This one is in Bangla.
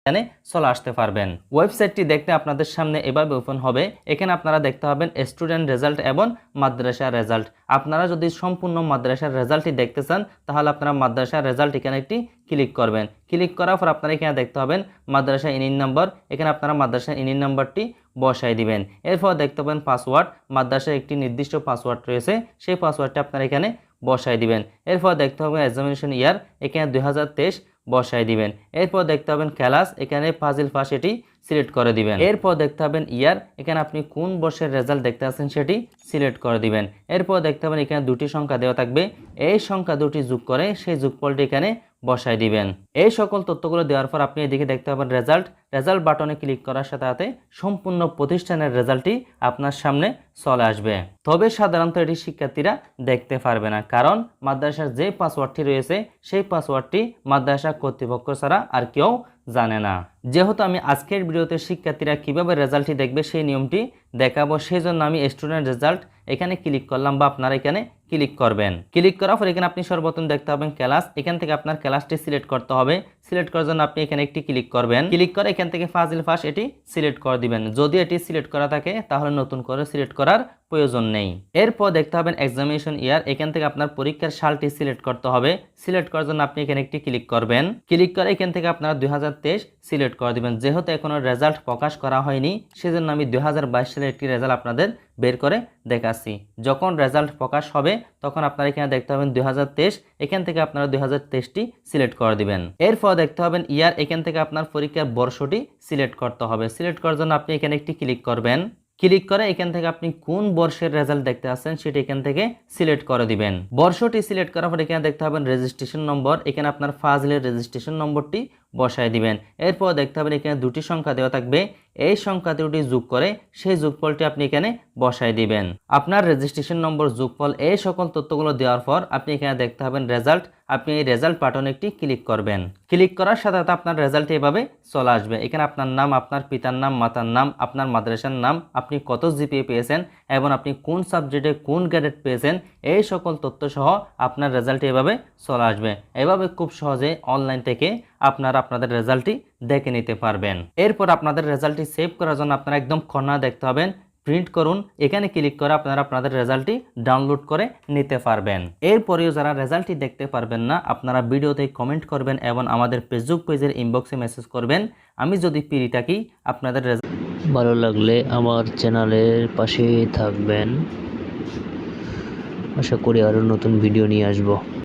এখানে চলে আসতে পারবেন। ওয়েবসাইটটি দেখতে আপনাদের সামনে এভাবে ওপেন হবে। এখানে আপনারা দেখতে পাবেন স্টুডেন্ট রেজাল্ট এবং মাদ্রাসা রেজাল্ট। আপনারা যদি সম্পূর্ণ মাদ্রাসার রেজাল্টটি দেখতে চান তাহলে আপনারা মাদ্রাসার রেজাল্ট এখানে একটি ক্লিক করবেন। ক্লিক করার পর আপনারা এখানে দেখতে পাবেন মাদ্রাসা ইনিন নম্বর। এখানে আপনারা মাদ্রাসা ইনিন নম্বরটি বসাই দিবেন। এরপর দেখতে পাবেন পাসওয়ার্ড, মাদ্রাসার একটি নির্দিষ্ট পাসওয়ার্ড রয়েছে, সেই পাসওয়ার্ডটি আপনারা এখানে বসাই দিবেন। এরপর দেখতে হবে এক্সামিনেশন ইয়ার, এখানে 2023 বসাই দিবেন। এরপর দেখতে পাবেন ক্লাস, এখানে ফাজিল পাস এটি সিলেক্ট করে দিবেন। এরপর দেখতে পাবেন ইয়ার, এখানে আপনি কোন বর্ষের রেজাল্ট দেখতে আছেন সেটি সিলেক্ট করে দিবেন। এরপর দেখতে পাবেন এখানে দুটি সংখ্যা দেওয়া থাকবে, এই সংখ্যা দুটি যোগ করে সেই যোগফলটি এখানে বসাই দিবেন। এই সকল তথ্যগুলো দেওয়ার পর আপনি এদিকে দেখতে পাবেন রেজাল্ট বাটনে ক্লিক করার সাথে সাথে সম্পূর্ণ প্রতিষ্ঠানের রেজাল্টটি আপনার সামনে চলে আসবে। তবে সাধারণত এটি শিক্ষার্থীরা দেখতে পারবে না, কারণ মাদ্রাসার যে পাসওয়ার্ডটি রয়েছে সেই পাসওয়ার্ডটি মাদ্রাসা কর্তৃপক্ষ ছাড়া আর কেউ জানে না। যেহেতু আমি আজকের ভিডিওতে শিক্ষার্থীরা কিভাবে রেজাল্টটি দেখবে সেই নিয়মটি দেখাবো, সেই জন্য আমি স্টুডেন্ট রেজাল্ট এখানে ক্লিক করলাম, বা আপনারা এখানে ক্লিক করবেন। ক্লিক করার পর এখানে আপনি সর্বপ্রথম দেখতে পাবেন ক্লাস, এখান থেকে আপনার ক্লাসটি সিলেক্ট করতে হবে। সিলেক্ট করার জন্য আপনি এখানে একটি ক্লিক করবেন। ক্লিক করে এখান থেকে ফাজিল পাস এটি সিলেক্ট করে দিবেন। যদি এটি সিলেক্ট করা থাকে তাহলে নতুন করে সিলেক্ট করার প্রয়োজন নেই। এরপর দেখতে পাবেন এক্সামিনেশন ইয়ার, এখান থেকে আপনার পরীক্ষার সালটি সিলেক্ট করতে হবে। সিলেক্ট করার জন্য আপনি এখানে একটি ক্লিক করবেন। ক্লিক করে এখান থেকে আপনারা 2023 সিলেক্ট করে দিবেন। যেহেতু এখনো রেজাল্ট প্রকাশ করা হয়নি, সেজন্য আমি 2022 সালের একটি রেজাল্ট আপনাদের বের করে দেখাচ্ছি। যখন রেজাল্ট প্রকাশ হবে তখন আপনারা এখানে দেখতে পাবেন 2023, এখান থেকে আপনারা 2023টি সিলেক্ট করে দিবেন। এরপর দেখতে পাবেন ইয়ার, এখান থেকে আপনার পরীক্ষার বর্ষটি সিলেক্ট করতে হবে। সিলেক্ট করার জন্য আপনি এখানে একটি ক্লিক করবেন। ক্লিক করে এখান থেকে আপনি কোন বর্ষের রেজাল্ট দেখতে আসছেন সেটি এখান থেকে সিলেক্ট করে দিবেন। বর্ষটি সিলেক্ট করার পর এখানে দেখতে পাবেন রেজিস্ট্রেশন নম্বর, এখানে আপনার ফাজিলের রেজিস্ট্রেশন নম্বরটি বসায় দিবেন। এরপর দেখতে পাবেন এখানে দুটি সংখ্যা দেওয়া থাকবে, এই সংখ্যা দুটি যোগ করে সেই যোগফলটি আপনি এখানে বসায় দিবেন। আপনার রেজিস্ট্রেশন নম্বর, যোগফল, এই সকল তথ্যগুলো দেওয়ার পর আপনি এখানে দেখতে পাবেন রেজাল্ট, আপনি এই রেজাল্ট বাটনে একটি ক্লিক করবেন। ক্লিক করার সাথে সাথে আপনার রেজাল্টটি এভাবে চলে আসবে। এখানে আপনার নাম, আপনার পিতার নাম, মাতার নাম, আপনার মাদ্রাসার নাম, আপনি কত জিপিএ পেয়েছেন এবং আপনি কোন সাবজেক্টে কোন গ্রেড পেয়েছেন, এই সকল তথ্য সহ আপনার রেজাল্টটি এভাবে চলে আসবে। এভাবে খুব সহজে অনলাইন থেকে আপনারা আপনাদের রেজাল্টটি দেখে নিতে পারবেন। এরপর আপনাদের রেজাল্টটি সেভ করার জন্য আপনারা একদম কর্নার দেখতে পাবেন প্রিন্ট করুন, এখানে ক্লিক করে আপনারা আপনাদের রেজাল্টটি ডাউনলোড করে নিতে পারবেন। এরপরেও যারা রেজাল্টটি দেখতে পারবেন না, আপনারা ভিডিওতে কমেন্ট করবেন এবং আমাদের ফেসবুক পেজের ইনবক্সে মেসেজ করবেন। আমি যদি ফ্রি থাকি আপনাদের ভালো লাগলে আমার চ্যানেলের পাশে থাকবেন। আশা করি আরও নতুন ভিডিও নিয়ে আসবো।